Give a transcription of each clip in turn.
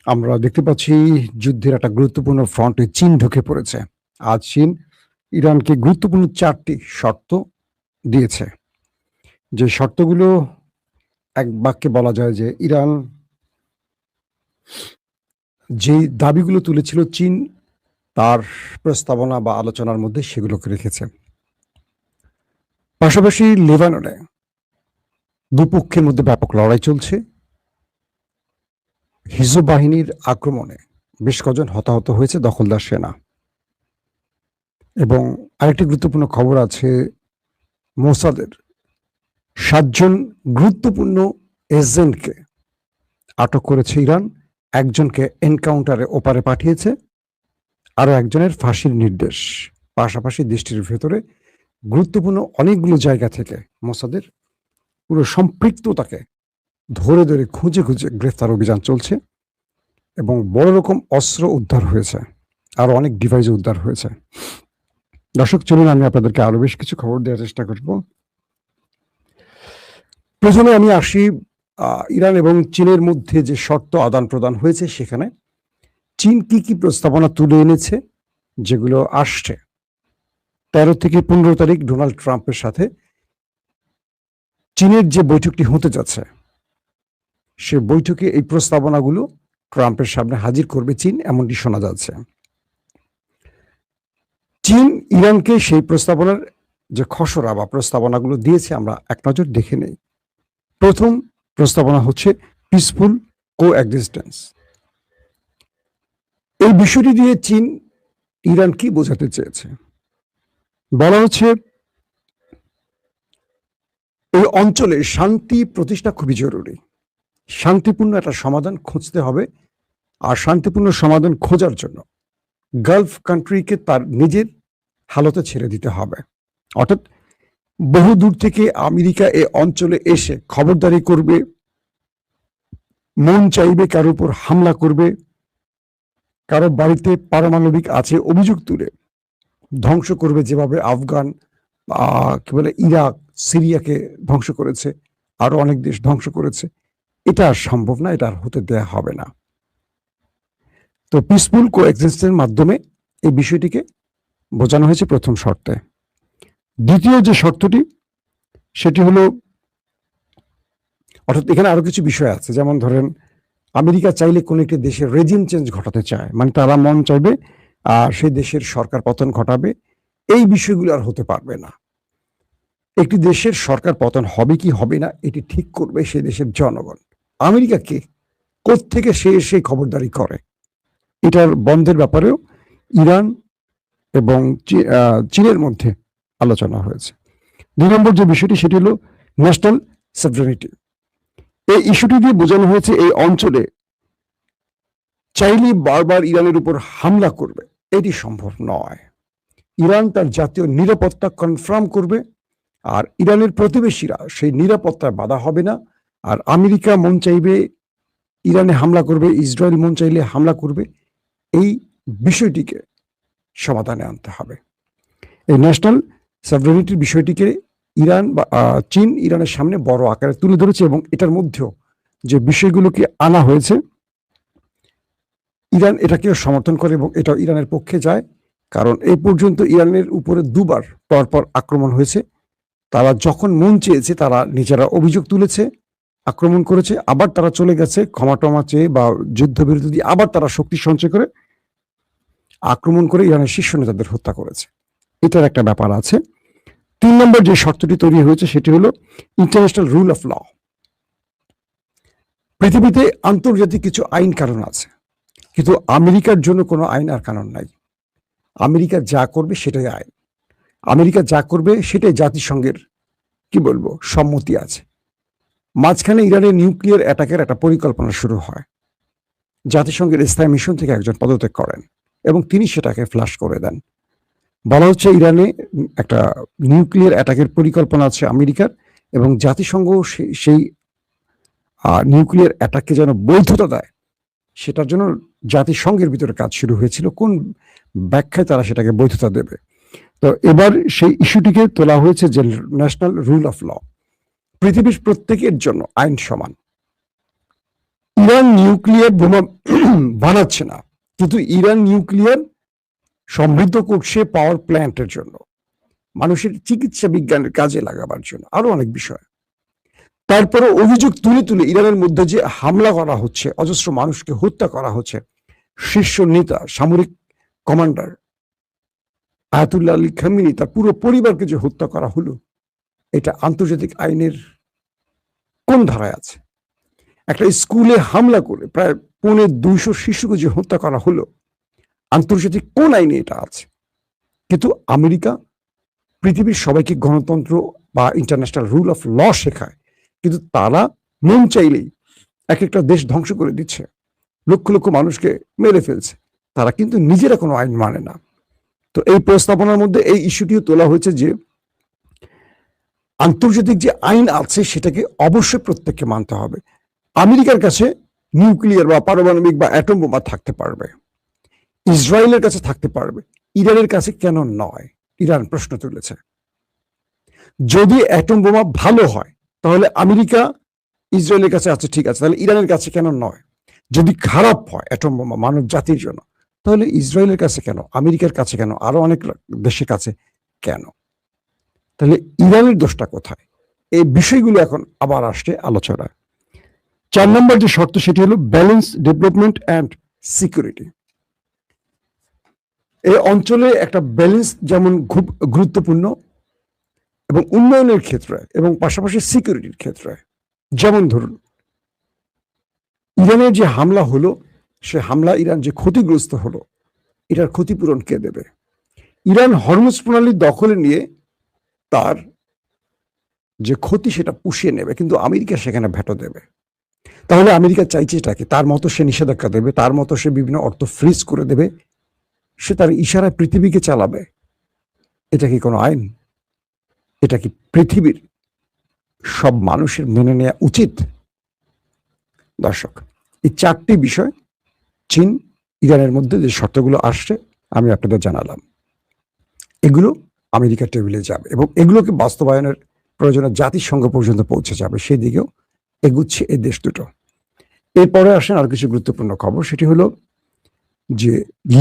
আমরা দেখতে পাচ্ছি যুদ্ধের একটা গুরুত্বপূর্ণ ফ্রন্টে চীন ঢুকে পড়েছে। আজ চীন ইরানকে গুরুত্বপূর্ণ ৪টি শর্ত দিয়েছে। যে শর্তগুলো এক বাক্যে বলা যায় যে ইরান যেই দাবিগুলো তুলেছিল চীন তার প্রস্তাবনা বা আলোচনার মধ্যে সেগুলোকে রেখেছে। পাশাপাশি লেবাননে দুপক্ষের মধ্যে ব্যাপক লড়াই চলছে। হিজবুল বাহিনীর আক্রমণে বেশ কজন হতাহত হয়েছে দখলদার সেনা। এবং আরেকটি গুরুত্বপূর্ণ খবর আছে, মোসাদের ৭ জন গুরুত্বপূর্ণ এজেন্টকে আটক করেছে ইরান। একজনকে এনকাউন্টারে ওপারে পাঠিয়েছে, আরো একজনের ফাঁসির নির্দেশ। পাশাপাশি দেশটির ভেতরে গুরুত্বপূর্ণ অনেকগুলো জায়গা থেকে মোসাদের পুরো সম্পৃক্ততাকে ধরে ধরে খুঁজে খুঁজে গ্রেফতার অভিযান চলছে এবং বড় রকম অস্ত্র উদ্ধার হয়েছে, আরো অনেক ডিভাইস উদ্ধার হয়েছে। দর্শক চলুন আমি আপনাদেরকে আরো বেশ কিছু খবর দেওয়ার চেষ্টা করব। প্রথমে আমি আসি ইরান এবং চীনের মধ্যে যে শর্ত আদান প্রদান হয়েছে সেখানে চীন কি কি প্রস্তাবনা তুলে এনেছে, যেগুলো আসছে 13 থেকে 15 তারিখ ডোনাল্ড ট্রাম্পের সাথে চীনের যে বৈঠকটি হতে যাচ্ছে, সে বৈঠকে এই প্রস্তাবনাগুলো ট্রাম্পের সামনে হাজির করবে চীন, এমনটি শোনা যাচ্ছে। চীন ইরানকে সেই প্রস্তাবনার যে খসড়া বা প্রস্তাবনাগুলো দিয়েছে আমরা এক নজর দেখে নেই। প্রথম প্রস্তাবনা হচ্ছে পিসফুল কোএক্সিস্টেন্স। এই বিষয়টি দিয়ে চীন ইরান কি বোঝাতে চেয়েছে? বলা হচ্ছে এই অঞ্চলে শান্তি প্রতিষ্ঠা খুবই জরুরি। শান্তিপূর্ণ একটা সমাধান খুঁজতে হবে, আর শান্তিপূর্ণ সমাধান খোঁজার জন্য গালফ কান্ট্রিকে তার নিজের হালতে ছেড়ে দিতে হবে। অর্থাৎ বহু দূর থেকে আমেরিকা এ অঞ্চলে এসে খবরদারি করবে, মন চাইবে কারো উপর হামলা করবে, কারো বাড়িতে পারমাণবিক আছে অভিযোগ তুলে ধ্বংস করবে, যেভাবে আফগান কি বলে ইরাক সিরিয়াকে ধ্বংস করেছে, আরো অনেক দেশ ধ্বংস করেছে। এটা আর সম্ভব না, এটা আর হতে দেয়া হবে না। তো পিসফুল কোএক্সিস্টেন্সের মাধ্যমে এই বিষয়টিকে বোঝানো হয়েছে প্রথম শর্তে। দ্বিতীয় যে শর্তটি সেটি হলো, অর্থাৎ এখানে আরো কিছু বিষয় আছে, যেমন ধরেন আমেরিকা চাইলে কোন একটি দেশের রেজিম চেঞ্জ ঘটাতে চায়, মানে তারা মন চাইবে সেই দেশের সরকার পতন ঘটাবে। এই বিষয়গুলো আর হতে পারবে না। একটি দেশের সরকার পতন হবে কি হবে না এটি ঠিক করবে সেই দেশের জনগণ। আমেরিকা কে, কোত্থেকে সে এসে খবরদারি করে, এটার বন্ধের ব্যাপারেও ইরান এবং চীনের মধ্যে আলোচনা হয়েছে। 2 নম্বর যে বিষয়টি সেটি হলো ন্যাশনাল সভরেনিটি। এই ইস্যুটি দিয়ে বোঝানো হয়েছে এই অঞ্চলে চাইলে বারবার ইরানের উপর হামলা করবে এটি সম্ভব নয়। ইরান তার জাতীয় নিরাপত্তা কনফার্ম করবে, আর ইরানের প্রতিবেশীরা সেই নিরাপত্তায় বাধা হবে না। আর আমেরিকা মন চাইবে ইরানে হামলা করবে, ইসরায়েল মন চাইলে হামলা করবে। এই বিষয়টিকে সমাধানে আনতে হবে। এই ন্যাশনাল সভরেনিটির বিষয়টিকে ইরান বা চীন ইরানের সামনে বড় আকারে তুলে ধরেছে, এবং এটার মধ্যেও যে বিষয়গুলোকে আনা হয়েছে ইরান এটাকেও সমর্থন করে এবং এটা ইরানের পক্ষে যায়। কারণ এই পর্যন্ত ইরানের উপরে 2 বার পরপর আক্রমণ হয়েছে। তারা যখন মন চেয়েছে তারা নিজেরা অভিযোগ তুলেছে, আক্রমণ করেছে, আবার তারা চলে গেছে ক্ষমা টমা চেয়ে বা যুদ্ধবিরতি দিয়ে আবার তারা শক্তি সঞ্চয় করে আক্রমণ করে ইরানের শীর্ষ নেতাদের হত্যা করেছে। এটার একটা ব্যাপার আছে। 3 নম্বর যে শর্তটি তৈরি হয়েছে সেটি হলো ইন্টারন্যাশনাল রুল অফ ল। পৃথিবীতে আন্তর্জাতিক কিছু আইন কানুন আছে, কিন্তু আমেরিকার জন্য কোনো আইন আর কানুন নাই। আমেরিকা যা করবে সেটাই আইন, আমেরিকা যা করবে সেটাই জাতিসংঘের কি বলবো সম্মতি আছে। মাঝখানে ইরানের নিউক্লিয়ার অ্যাটাকের একটা পরিকল্পনা শুরু হয়, জাতিসংঘের স্থায়ী মিশন থেকে একজন পদত্যাগ করেন এবং তিনি সেটাকে ফ্লাশ করে দেন। বলা হচ্ছে ইরানে একটা নিউক্লিয়ার অ্যাটাকের পরিকল্পনা আছে আমেরিকার, এবং জাতিসংঘ সেই নিউক্লিয়ার অ্যাটাককে যেন বৈধতা দেয় সেটার জন্য জাতিসংঘের ভিতরে কাজ শুরু হয়েছিল, কোন ব্যাখ্যায় তারা সেটাকে বৈধতা দেবে। তো এবার সেই ইস্যুটিকে তোলা হয়েছে যে ন্যাশনাল রুল অফ ল, পৃথিবীর প্রত্যেকের জন্য আইন সমান। ইরান নিউক্লিয়ার বোমা বানাচ্ছে না, কিন্তু ইরান নিউক্লিয়ার সমৃদ্ধ করছে পাওয়ার প্ল্যান্টের জন্য, মানুষের চিকিৎসা বিজ্ঞানের কাজে লাগাবার জন্য, আরো অনেক বিষয়। তারপরে অভিযোগ তুলে তুলে ইরানের মধ্যে যে হামলা করা হচ্ছে, অজস্র মানুষকে হত্যা করা হচ্ছে, শীর্ষ নেতা সামরিক কমান্ডার আয়াতুল্লাহ আলী খামেনি তার পুরো পরিবারকে যে হত্যা করা হলো, এটা আন্তর্জাতিক আইনের কোন ধারায় আছে? একটা স্কুলে হামলা করে প্রায় 250 শিশুকে যে হত্যা করা হলো, আন্তর্জাতিক কোন আইনে এটা আছে? কিন্তু আমেরিকা পৃথিবীর সবাইকে গণতন্ত্র বা ইন্টারন্যাশনাল রুল অফ ল শেখায়, কিন্তু তারা মন চাইলেই এক একটা দেশ ধ্বংস করে দিচ্ছে, লক্ষ লক্ষ মানুষকে মেরে ফেলছে, তারা কিন্তু নিজেরা কোনো আইন মানে না। তো এই প্রস্তাবনার মধ্যে এই ইস্যুটিও তোলা হয়েছে যে আন্তর্জাতিক যে আইন আছে সেটাকে অবশ্যই প্রত্যেককে মানতে হবে। আমেরিকার কাছে নিউক্লিয়ার বা পারমাণবিক বা অ্যাটম বোমা থাকতে পারবে, ইসরায়েলের কাছে থাকতে পারবে, ইরানের কাছে কেন নয়? ইরান প্রশ্ন তুলেছে। যদি অ্যাটম বোমা ভালো হয় তাহলে আমেরিকা ইসরায়েলের কাছে আছে, ঠিক আছে, তাহলে ইরানের কাছে কেন নয়? যদি খারাপ হয় অ্যাটম বোমা মানব জাতির জন্য, তাহলে ইসরায়েলের কাছে কেন, আমেরিকার কাছে কেন, আরো অনেক দেশের কাছে কেন? তাহলে ইরানের দোষটা কোথায়? এই বিষয়গুলো এখন আবার আসছে আলোচনায়। 4 নম্বর যে শর্ত সেটি হলো ব্যালেন্স ডেভেলপমেন্ট অ্যান্ড সিকিউরিটি। এই অঞ্চলে একটা ব্যালেন্স যেমন খুব গুরুত্বপূর্ণ, এবং উন্নয়নের ক্ষেত্রে এবং পাশাপাশি সিকিউরিটির ক্ষেত্রে। যেমন ধরুন ইরানের যে হামলা হলো, সে হামলা ইরান যে ক্ষতিগ্রস্ত হলো, এটার ক্ষতিপূরণ কে দেবে? ইরান হরমুজ প্রণালী দখলে নিয়ে তার যে ক্ষতি সেটা পুষিয়ে নেবে, কিন্তু আমেরিকা সেখানে ভেটো দেবে। তাহলে আমেরিকা চাইছে এটাকে, তার মতো সে নিষেধাজ্ঞা দেবে, তার মতো সে বিভিন্ন অর্থ ফ্রিজ করে দেবে, সে তার ইশারায় পৃথিবীকে চালাবে। এটা কি কোনো আইন? এটা কি পৃথিবীর সব মানুষের মেনে নেওয়া উচিত? দর্শক, এই 4টি বিষয় চীন ইরানের মধ্যে যে শর্তগুলো আসছে আমি আপনাদের জানালাম, এগুলো আমেরিকার টেবিলে যাবে এবং এগুলোকে বাস্তবায়নের প্রয়োজনে জাতিসংঘ পর্যন্ত পৌঁছে যাবে, সেই দিকেও এগুচ্ছে এই দেশ দুটো। এরপরে আসেন আর কিছু গুরুত্বপূর্ণ খবর, সেটি হলো যে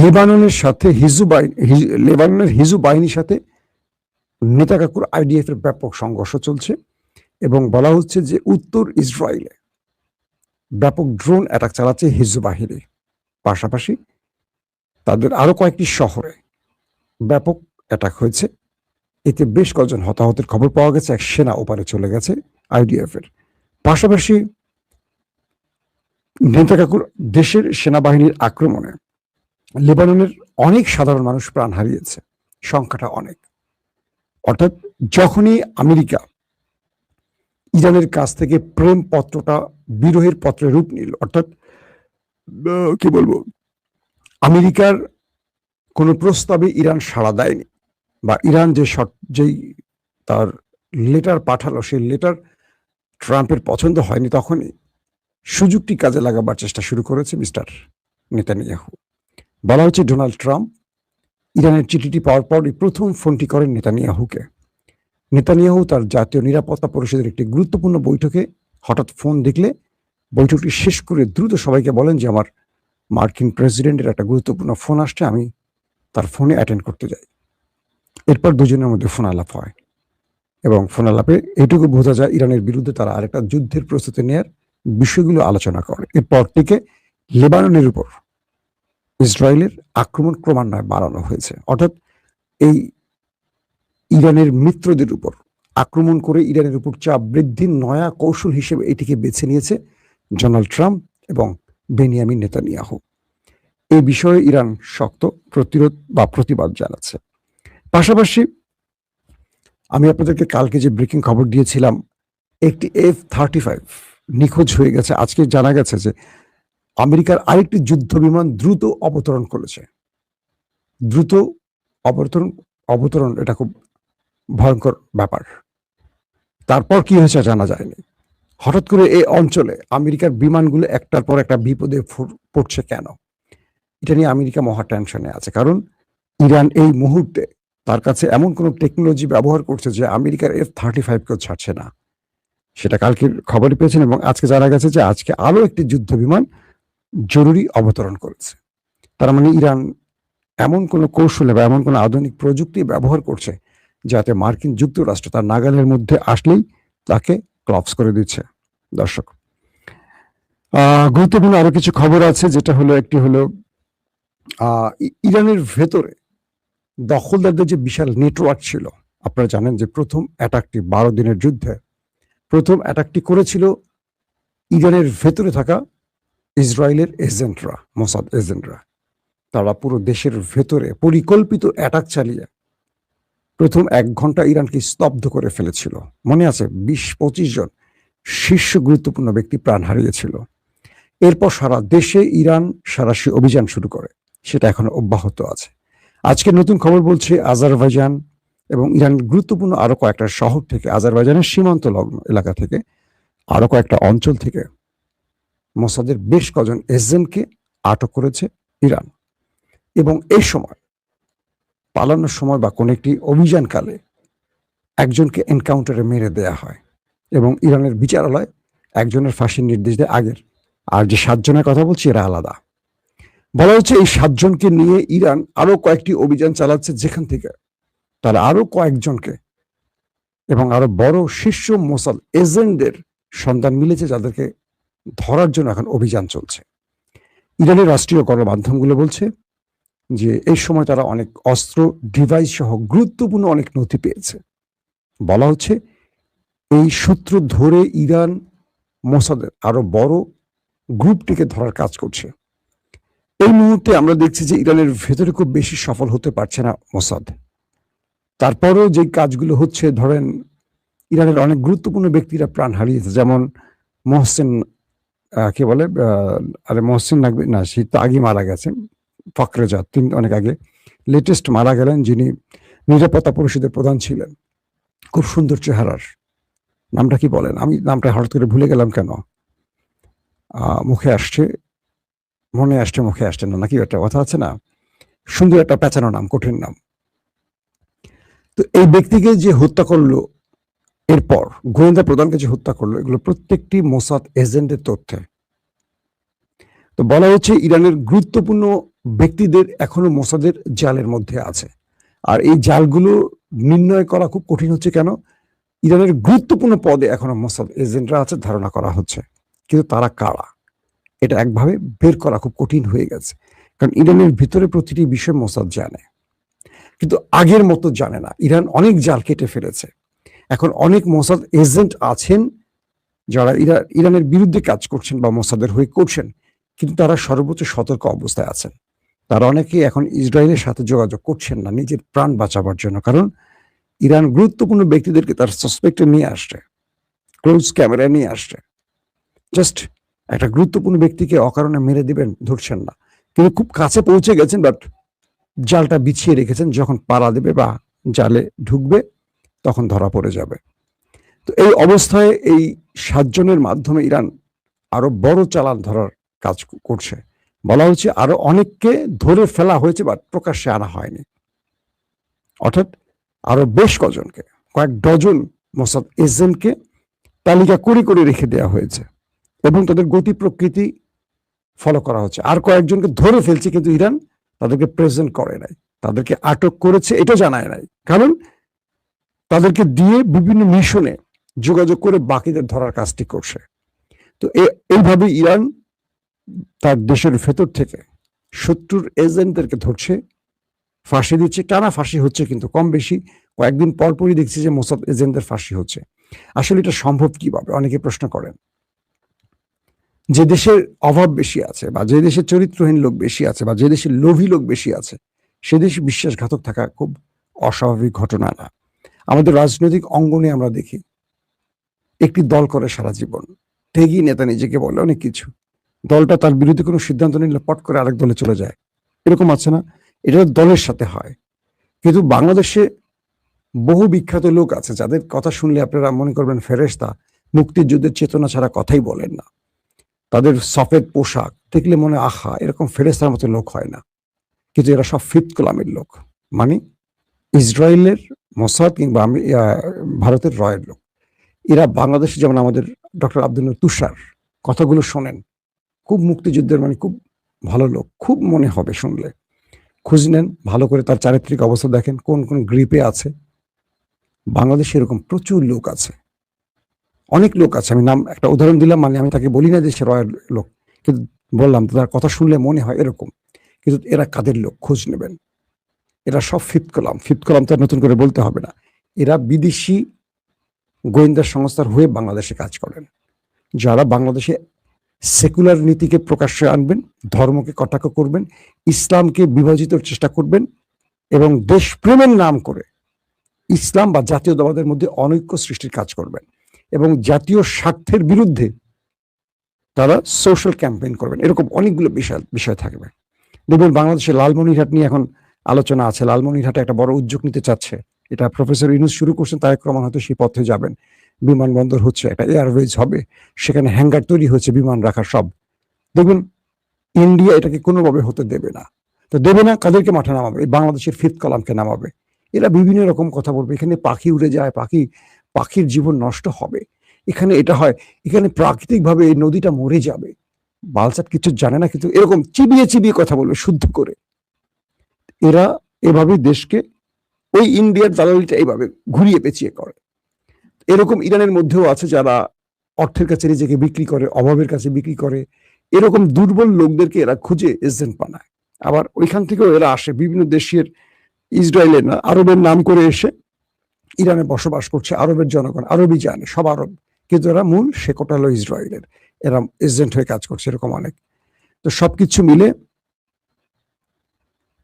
লেবাননের সাথে লেবাননের হিজু বাহিনীর সাথে নেতাকাকুর আইডিএফ এর ব্যাপক সংঘর্ষ চলছে, এবং বলা হচ্ছে যে উত্তর ইসরায়েলে ব্যাপক ড্রোন অ্যাটাক চালাচ্ছে হিজু বাহিনী। পাশাপাশি তাদের আরো কয়েকটি শহরে ব্যাপক অ্যাটাক হয়েছে, এতে বেশ কয়েকজন হতাহতের খবর পাওয়া গেছে, এক সেনা ওপারে চলে গেছে আইডিএফ এর। পাশাপাশি নেতাকাকুর দেশের সেনাবাহিনীর আক্রমণে লেবাননের অনেক সাধারণ মানুষ প্রাণ হারিয়েছে, সংখ্যাটা অনেক। অর্থাৎ যখনই আমেরিকা ইরানের কাছ থেকে প্রেম পত্রটা বিরোহের পত্রে রূপ নিল, অর্থাৎ কি বলবো, আমেরিকার কোনো প্রস্তাবে ইরান সাড়া দেয়নি, বা ইরান যেই তার লেটার পাঠালো সেই লেটার ট্রাম্পের পছন্দ হয়নি, তখনই সুযোগটি কাজে লাগাবার চেষ্টা শুরু করেছে মিস্টার নেতানিয়াহু। বলা হচ্ছে ডোনাল্ড ট্রাম্প ইরানের চিঠিটি পাওয়ার পরই প্রথম ফোনটি করেন নেতানিয়াহুকে। নেতানিয়াহু তার জাতীয় নিরাপত্তা পরিষদের একটি গুরুত্বপূর্ণ বৈঠকে হঠাৎ ফোন দেখলে বৈঠকটি শেষ করে দ্রুত সবাইকে বলেন যে আমার মার্কিন প্রেসিডেন্টের একটা গুরুত্বপূর্ণ ফোন আসছে, আমি তার ফোনে অ্যাটেন্ড করতে যাই। এরপর দুজনের মধ্যে ফোন আলাপ হয়, এবং ফোন আলাপে এটুকু বোঝা যায় ইরানের বিরুদ্ধে তারা আরেকটা যুদ্ধের প্রস্তুতি নেওয়ার বিষয়গুলো আলোচনা করে। এরপর থেকে লেবাননের উপর ইসরায়েলের আক্রমণ ক্রমান্বয়ে বাড়ানো হয়েছে, অর্থাৎ এই ইরানের মিত্রদের উপর আক্রমণ করে ইরানের উপর চাপ বৃদ্ধির নয়া কৌশল হিসেবে এটিকে বেছে নিয়েছে ডোনাল্ড ট্রাম্প এবং বেনিয়ামিন নেতানিয়াহু। এই বিষয়ে ইরান শক্ত প্রতিরোধ বা প্রতিবাদ জানাচ্ছে। পাশাপাশি আমি আপনাদেরকে কালকে যে ব্রেকিং খবর দিয়েছিলাম, একটি F-35 নিখোঁজ হয়ে গেছে। আজকে জানা গেছে যে আমেরিকার আরেকটি যুদ্ধ বিমান দ্রুত অবতরণ করেছে। দ্রুত অবতরণ এটা খুব ভয়ঙ্কর ব্যাপার। তারপর কি হয়েছে জানা যায়নি। হঠাৎ করে এই অঞ্চলে আমেরিকার বিমানগুলো একটার পর একটা বিপদে পড়ছে কেন? এটা নিয়ে আমেরিকা মহা টেনশনে আছে, কারণ ইরান এই মুহূর্তে তার কাছে এমন কোনো টেকনোলজি ব্যবহার করছে যে আমেরিকার F-35 কেও ছাড়ছে না। সেটা কালকের খবরে পেয়েছেন, এবং আজকে জানা গেছে যে আজকে আরো একটি যুদ্ধ বিমান জরুরি অবতরণ করেছে। তার মানে ইরান এমন কোনো কৌশলে বা এমন কোনো আধুনিক প্রযুক্তি ব্যবহার করছে যাতে মার্কিন যুক্তরাষ্ট্র তার নাগালের মধ্যে আসলেই তাকে ক্লপস করে দিচ্ছে। দর্শক, গুরুত্বপূর্ণ আরো কিছু খবর আছে, যেটা হলো একটি হলো ইরানের ভেতরে দখলদারদের যে বিশাল নেটওয়ার্ক ছিল। আপনারা জানেন যে প্রথম অ্যাটাকটি 12 দিনের যুদ্ধে প্রথম অ্যাটাকটি করেছিল ইরানের ভেতরে থাকা ইসরায়েলের এজেন্টরা, মোসাদ এজেন্টরা। তারা পুরো দেশের ভেতরে পরিকল্পিত অ্যাটাক চালিয়ে প্রথম 1 ঘন্টা ইরানকে স্তব্ধ করে ফেলেছিল। মনে আছে, 20-25 জন শীর্ষ গুরুত্বপূর্ণ ব্যক্তি প্রাণ হারিয়েছিল। এরপর সারা দেশে ইরান সাঁড়াশি অভিযান শুরু করে, সেটা এখনো অব্যাহত আছে। আজকে নতুন খবর বলছে আজারবাইজান এবং ইরানের গুরুত্বপূর্ণ আরো কয়েকটা শহর থেকে, আজারবাইজানের সীমান্ত লগ্ন এলাকা থেকে, আরো কয়েকটা অঞ্চল থেকে মোসাদের বেশ কজন এজেন্টকে আটক করেছে ইরান। এবং এই সময় পালানোর সময় বা কোনো একটি অভিযানকালে একজনকে এনকাউন্টারে মেরে দেয়া হয় এবং ইরানের বিচারালয় একজনের ফাঁসির নির্দেশ দেয় আগের। আর যে 7 জনের কথা বলছি এরা আলাদা। বলা হচ্ছে এই 7 জনকে নিয়ে ইরান আরো কয়েকটি অভিযান চালাচ্ছে, যেখান থেকে তারা আরো কয়েকজনকে এবং আরো বড় শীর্ষ মোসাদ এজেন্টদের সন্ধান মিলেছে, যাদেরকে ধরার জন্য এখন অভিযান চলছে। ইরানের রাষ্ট্রীয় গণমাধ্যমগুলো বলছে যে এই সময় তারা অনেক অস্ত্র, ডিভাইস সহ গুরুত্বপূর্ণ অনেক নথি পেয়েছে। বলা হচ্ছে এই সূত্র ধরে ইরান মোসাদের আরো বড় গ্রুপটিকে ধরার কাজ করছে। এই মুহূর্তে আমরা দেখছি যে ইরানের ভেতরে খুব বেশি সফল হতে পারছে না মোসাদ। তারপরেও যে কাজগুলো হচ্ছে, ধরেন ইরানের অনেক গুরুত্বপূর্ণ ব্যক্তিরা প্রাণ হারিয়েছে, যেমন মহসেন, কে বলে, আরে মহসেন নাকবি না, সে তো আগে মারা গেছেন, ফখরেজাদ, তিনি অনেক আগে, লেটেস্ট মারা গেলেন, যিনি নিরাপত্তা পরিষদের প্রধান ছিলেন। খুব সুন্দর চেহারার, নামটা কি বলেন, আমি নামটা হঠাৎ করে ভুলে গেলাম কেন, মুখে আসছে, মনে আসছে, মুখে আসছে না, নাকি একটা কথা আছে না, সুন্দর একটা পেঁচানো নাম, কঠিন নাম। তো এই ব্যক্তিকে যে হত্যা করলো, এরপর গোয়েন্দা প্রধানকে যে হত্যা করলো, এগুলো প্রত্যেকটি মোসাদ এজেন্টের তথ্যে। তো বলা হচ্ছে ইরানের গুরুত্বপূর্ণ ব্যক্তিদের এখনো মোসাদের জালের মধ্যে আছে। আর এই জালগুলো নির্ণয় করা খুব কঠিন হচ্ছে। কেন? ইরানের গুরুত্বপূর্ণ পদে এখনো মোসাদ এজেন্টরা আছে, ধারণা করা হচ্ছে, কিন্তু তারা কারা এটা একভাবে বের করা খুব কঠিন হয়ে গেছে। কারণ ইরানের ভিতরে প্রতিটি বিষয় মোসাদ জানে, কিন্তু আগের মতো জানে না। ইরান অনেক জাল কেটে ফেলেছে। এখন অনেক মোসাদ এজেন্ট আছেন যারা ইরানের বিরুদ্ধে কাজ করছেন বা মোসাদের হয়ে করছেন, কিন্তু তারা সর্বোচ্চ সতর্ক অবস্থায় আছেন। তারা অনেকে এখন ইসরায়েলের সাথে যোগাযোগ করছেন না নিজের প্রাণ বাঁচাবার জন্য, কারণ ইরান গুরুত্বপূর্ণ ব্যক্তিদেরকে তার সাসপেক্টে নিয়ে আসছে, ক্লোজ ক্যামেরায় নিয়ে আসছে। জাস্ট একটা গুরুত্বপূর্ণ ব্যক্তিকে অকারণে মেরে দিবেন, ধরছেন না, কিন্তু খুব কাছে পৌঁছে গেছেন, বাট জালটা বিছিয়ে রেখেছেন, যখন পাড়া দেবে বা জালে ঢুকবে তখন ধরা পড়ে যাবে। তো এই অবস্থায় এই 7 জনের মাধ্যমে ইরান আরো বড় চালান ধরার কাজ করছে। বলা হচ্ছে আরো অনেককে ধরে ফেলা হয়েছে, বাট প্রকাশ্যে আনা হয়নি। অর্থাৎ আরো বেশ কজনকে, কয়েক ডজন মোসাদ এজেন্টকে তালিকা করে করে রেখে দেওয়া হয়েছে এবং তাদের গতি প্রকৃতি ফলো করা হচ্ছে। আর কয়েকজনকে ধরে ফেলছে, কিন্তু ইরান তাদেরকে প্রেজেন্ট করে নাই, তাদেরকে আটক করেছে এটা জানায় নাই, কারণ তাদেরকে দিয়ে বিভিন্ন মিশনে যোগাযোগ করে বাকিদের ধরার কাজটি করছে। তো এইভাবে ইরান তার দেশের ভেতর থেকে শত্রুর এজেন্টদেরকে ধরছে, ফাঁসি দিচ্ছে। টানা ফাঁসি হচ্ছে, কিন্তু কম বেশি কয়েকদিন পরপরই দেখছি যে মোসাদ এজেন্টদের ফাঁসি হচ্ছে। আসলে এটা সম্ভব কিভাবে অনেকে প্রশ্ন করেন। যে দেশের অভাব বেশি আছে, বা যে দেশের চরিত্রহীন লোক বেশি আছে, বা যে দেশের লোভী লোক বেশি আছে, সে দেশে বিশ্বাসঘাতক থাকা খুব অস্বাভাবিক ঘটনা না। আমাদের রাজনৈতিক অঙ্গনে আমরা দেখি একটি দল করে সারা জীবন, ত্যাগী নেতা নিজেকে বলে অনেক কিছু, দলটা তার বিরুদ্ধে কোনো সিদ্ধান্ত নিলে পট করে আরেক দলে চলে যায়, এরকম আছে না? এটা দলের সাথে হয়। কিন্তু বাংলাদেশে বহু বিখ্যাত লোক আছে যাদের কথা শুনলে আপনারা মনে করবেন ফেরেশতা, মুক্তিযুদ্ধের চেতনা ছাড়া কথাই বলেন না। তাদের সফেদ পোশাক দেখলে মনে আহা, এরকম ফেরেশতার মতো লোক হয় না। কিন্তু এরা সব ফিফথ কলামের লোক, মানে ইসরায়েলের মোসাদ কিংবা ভারতের রয়ের লোক। এরা বাংলাদেশে যেমন আমাদের ডক্টর আব্দুল নূর তুষার কথাগুলো শোনেন, খুব মুক্তিযুদ্ধের মানে খুব ভালো লোক, খুব মনে হবে শুনলে। খোঁজ নেন ভালো করে, তার চারিত্রিক অবস্থা দেখেন, কোন কোন গ্রিপে আছে। বাংলাদেশে এরকম প্রচুর লোক আছে, অনেক লোক আছে। আমি নাম একটা উদাহরণ দিলাম, মানে আমি তাকে বলি না যে সে রয়ের লোক, কিন্তু বললাম তার কথা শুনলে মনে হয় এরকম। কিন্তু এরা কাদের লোক খোঁজ নেবেন। এরা সব ফিফথ কলাম, ফিফথ কলাম তো নতুন করে বলতে হবে না। এরা বিদেশি গোয়েন্দা সংস্থার হয়ে বাংলাদেশে কাজ করেন, যারা বাংলাদেশে সেকুলার নীতিকে প্রকাশ্যে আনবেন, ধর্মকে কটাক্ষ করবেন, ইসলামকে বিভাজিত চেষ্টা করবেন এবং দেশপ্রেমের নাম করে ইসলাম বা জাতীয়তাবাদের মধ্যে অনৈক্য সৃষ্টির কাজ করবেন এবং জাতীয় স্বার্থের বিরুদ্ধে তারা সোশ্যাল ক্যাম্পেইন করবেন। এরকম অনেকগুলো বিষয় থাকবে। দেখবেন বাংলাদেশে লালমনিরহাট নিয়ে এখন আলোচনা আছে, লালমনিরহাটে একটা বড় উদ্যোগ নিতে চাচ্ছে। এটা প্রফেসর ইউনূস শুরু করছেন, তারেক রহমান হয়তো সেই পথে যাবেন। বিমানবন্দর হচ্ছে, একটা এয়ারওয়েজ হবে, সেখানে হ্যাঙ্গার তৈরি হচ্ছে বিমান রাখার সব। দেখবেন ইন্ডিয়া এটাকে কোনোভাবে হতে দেবে না। তো দেবে না, কাদেরকে মাঠে নামাবে? এই বাংলাদেশের ফিফথ কলামকে নামাবে। এরা বিভিন্ন রকম কথা বলবে, এখানে পাখি উড়ে যায়, পাখির জীবন নষ্ট হবে, এখানে এটা হয়, এখানে প্রাকৃতিকভাবে এই নদীটা মরে যাবে। বালচাট কিছু জানে না, কিন্তু এরকম চিবিয়ে চিবিয়ে কথা বলবে শুদ্ধ করে। এরা এভাবে দেশকে, ওই ইন্ডিয়ার দালালিটা এইভাবে ঘুরিয়ে পেঁচিয়ে করে। এরকম ইরানের মধ্যেও আছে যারা অর্থের কাছে নিজেকে বিক্রি করে, অভাবের কাছে বিক্রি করে। এরকম দুর্বল লোকদেরকে এরা খুঁজে এজেন্ট বানায়। আবার ওইখান থেকেও এরা আসে, বিভিন্ন দেশের, ইসরায়েলের না, আরবের নাম করে এসে ইরানে বসবাস করছে। আরবের জনগণ আরবই জানে, সব আরব, কিন্তু এরা মূল শেকড়টা হলো ইসরায়েলের। এরা এজেন্ট হয়ে কাজ করছে, এরকম অনেক। তো সবকিছু মিলে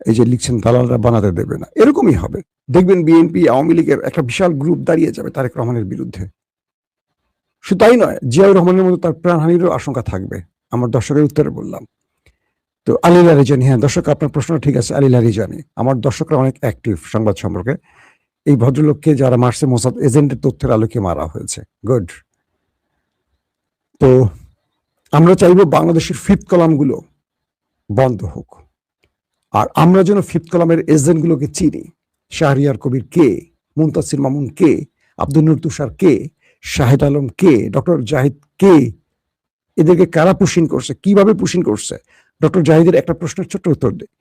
এই যে লিখছেন দালালরা বানাতে দেবে না, এরকমই হবে। দেখবেন বিএনপি আওয়ামী লীগের একটা বিশাল গ্রুপ দাঁড়িয়ে যাবে তারেক রহমানের বিরুদ্ধে। শুধু তাই নয়, জিয়াউর রহমানের মতো তার প্রাণহানিরও আশঙ্কা থাকবে। আমার দর্শকের উত্তরে বললাম। তো আলিলা রিজানি, হ্যাঁ দর্শক আপনার প্রশ্ন ঠিক আছে, আলিলা রিজানি। আমার দর্শকরা অনেক অ্যাক্টিভ সংবাদ সম্পর্কে। এই ভদ্রলোককে যারা মারছে মোসাদ এজেন্টের তথ্যের আলোকে মারা হয়েছে। গুড। তো আমরা চাইবো বাংলাদেশের ফিফথ কলামগুলো বন্ধ হোক, আর আমরা যেন ফিফথ কলামের এজেন্টগুলোকে চিনি। শাহরিয়ার কবির কে, মুনতাসির মামুন কে, আব্দুল নূর তুষার কে, শাহেদ আলম কে, ডক্টর জাহিদ কে, এদেরকে কারা পুশিং করছে, কিভাবে পুশিং করছে। ডক্টর জাহিদের একটা প্রশ্নের ছোট্ট উত্তর দেয়।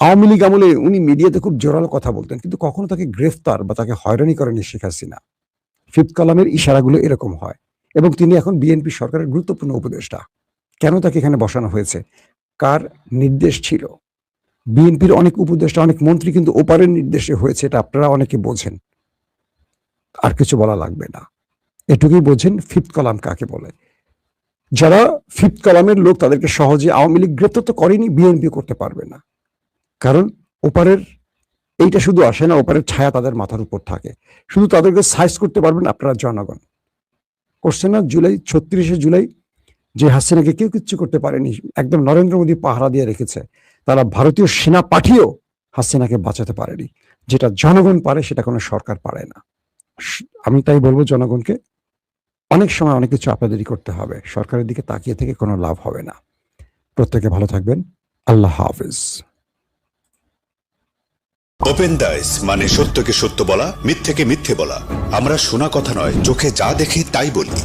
আওয়ামী লীগ আমলে উনি মিডিয়াতে খুব জোরালো কথা বলতেন, কিন্তু কখনো তাকে গ্রেফতার বা তাকে হয়রানি করেনি শেখ হাসিনা। ফিফথ কলামের ইশারাগুলো এরকম হয়, এবং তিনি এখন বিএনপি সরকারের গুরুত্বপূর্ণ উপদেষ্টা। কেন তাকে এখানে বসানো হয়েছে, কার নির্দেশ ছিল? বিএনপির অনেক উপদেষ্টা, অনেক মন্ত্রী কিন্তু ওপারের নির্দেশে হয়েছে, এটা আপনারা অনেকে বোঝেন, আর কিছু বলা লাগবে না। এটুকুই বোঝেন ফিফথ কলাম কাকে বলে। যারা ফিফথ কলামের লোক তাদেরকে সহজে আওয়ামী লীগ গ্রেপ্তার তো করেনি, বিএনপি করতে পারবে না। কারণ ওপারের এইটা শুধু আসে না, ওপারের ছায়া তাদের মাথার উপর থাকে। শুধু তাদেরকে সাইজ করতে পারবেন আপনারা জনগণ। করছে না 36শে জুলাই, যে হাসিনাকে কেউ কিচ্ছু করতে পারেনি, একদম নরেন্দ্র মোদী পাহারা দিয়ে রেখেছে। তারা ভারতীয় সেনা পাঠিয়েও হাসিনাকে বাঁচাতে পারেনি। যেটা জনগণ পারে সেটা কোনো সরকার পারে না। আমি তাই বলবো জনগণকে, অনেক সময় অনেক কিছু আপনাদেরই করতে হবে, সরকারের দিকে তাকিয়ে থেকে কোনো লাভ হবে না। প্রত্যেকে ভালো থাকবেন। আল্লাহ হাফিজ। ওপেন দাইস মানে সত্যকে সত্য বলা, মিথ্যেকে মিথ্যে বলা। আমরা শোনা কথা নয়, চোখে যা দেখি তাই বলি।